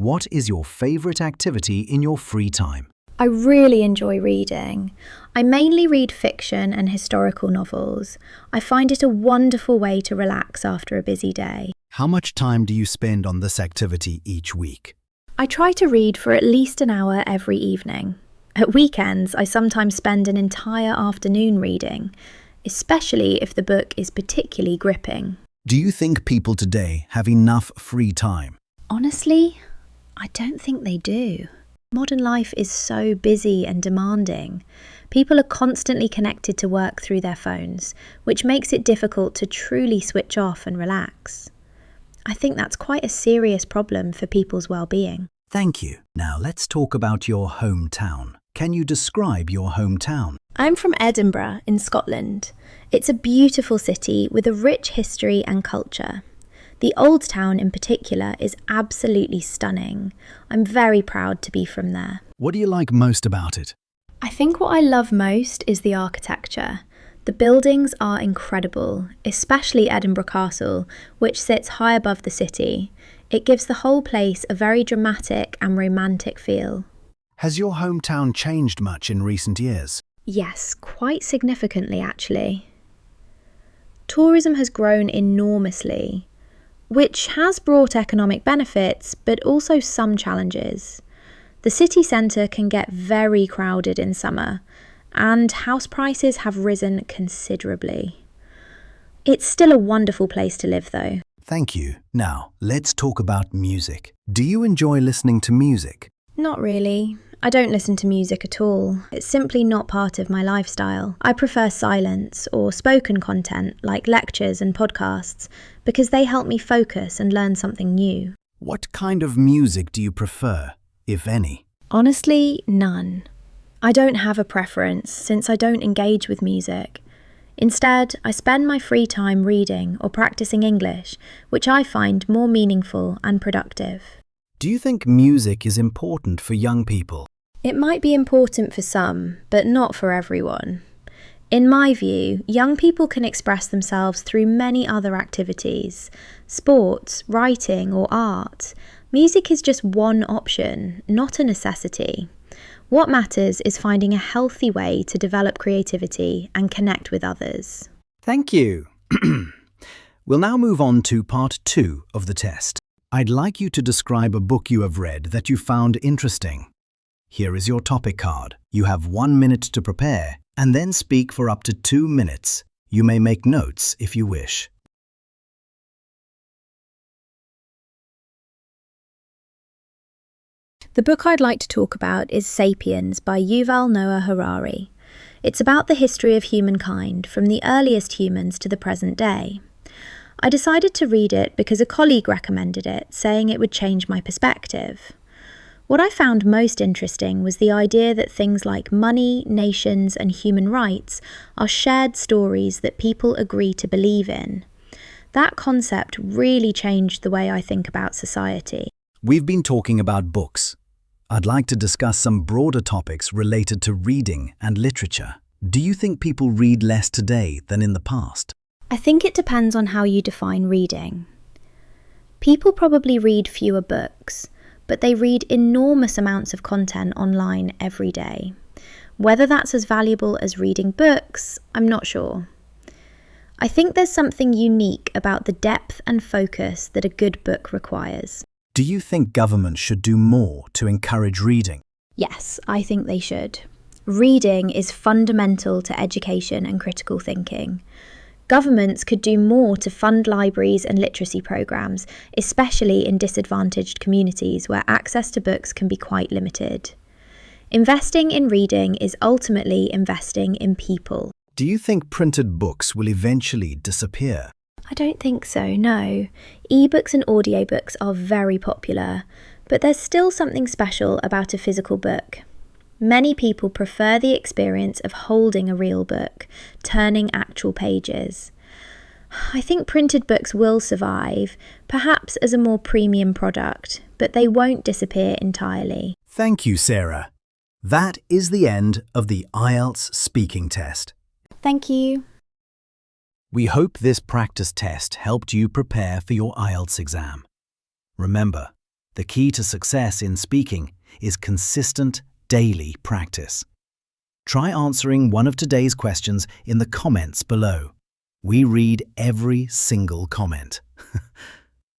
What is your favourite activity in your free time? I really enjoy reading. I mainly read fiction and historical novels. I find it a wonderful way to relax after a busy day. How much time do you spend on this activity each week? I try to read for at least an hour every evening. At weekends, I sometimes spend an entire afternoon reading, especially if the book is particularly gripping. Do you think people today have enough free time? Honestly, I don't think they do. Modern life is so busy and demanding. People are constantly connected to work through their phones, which makes it difficult to truly switch off and relax. I think that's quite a serious problem for people's well-being. Thank you. Now let's talk about your hometown. Can you describe your hometown? I'm from Edinburgh in Scotland. It's a beautiful city with a rich history and culture. The Old Town in particular is absolutely stunning. I'm very proud to be from there. What do you like most about it? I think what I love most is the architecture. The buildings are incredible, especially Edinburgh Castle, which sits high above the city. It gives the whole place a very dramatic and romantic feel. Has your hometown changed much in recent years? Yes, quite significantly actually. Tourism has grown enormously, which has brought economic benefits, but also some challenges. The city centre can get very crowded in summer, and house prices have risen considerably. It's still a wonderful place to live though. Thank you. Now, let's talk about music. Do you enjoy listening to music? Not really. I don't listen to music at all. It's simply not part of my lifestyle. I prefer silence or spoken content like lectures and podcasts because they help me focus and learn something new. What kind of music do you prefer, if any? Honestly, none. I don't have a preference since I don't engage with music. Instead, I spend my free time reading or practicing English, which I find more meaningful and productive. Do you think music is important for young people? It might be important for some, but not for everyone. In my view, young people can express themselves through many other activities: sports, writing, or art. Music is just one option, not a necessity. What matters is finding a healthy way to develop creativity and connect with others. Thank you. We'll now move on to part 2 of the test. I'd like you to describe a book you have read that you found interesting. Here is your topic card. You have 1 minute to prepare and then speak for up to 2 minutes. You may make notes if you wish. The book I'd like to talk about is *Sapiens* by Yuval Noah Harari. It's about the history of humankind from the earliest humans to the present day. I decided to read it because a colleague recommended it, saying it would change my perspective. What I found most interesting was the idea that things like money, nations, and human rights are shared stories that people agree to believe in. That concept really changed the way I think about society. We've been talking about books. I'd like to discuss some broader topics related to reading and literature. Do you think people read less today than in the past? I think it depends on how you define reading. People probably read fewer books, but they read enormous amounts of content online every day. Whether that's as valuable as reading books, I'm not sure. I think there's something unique about the depth and focus that a good book requires. Do you think governments should do more to encourage reading? Yes, I think they should. Reading is fundamental to education and critical thinking. Governments could do more to fund libraries and literacy programs, especially in disadvantaged communities where access to books can be quite limited. Investing in reading is ultimately investing in people. Do you think printed books will eventually disappear? I don't think so, no. Ebooks and audiobooks are very popular, but there's still something special about a physical book. Many people prefer the experience of holding a real book, turning actual pages. I think printed books will survive, perhaps as a more premium product, but they won't disappear entirely. Thank you, Sarah. That is the end of the IELTS speaking test. Thank you. We hope this practice test helped you prepare for your IELTS exam. Remember, The key to success in speaking is consistent, daily practice. Try answering one of today's questions in the comments below. We read every single comment.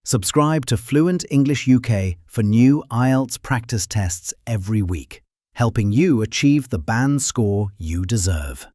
Subscribe to Fluent English UK for new IELTS practice tests every week, helping you achieve the band score you deserve.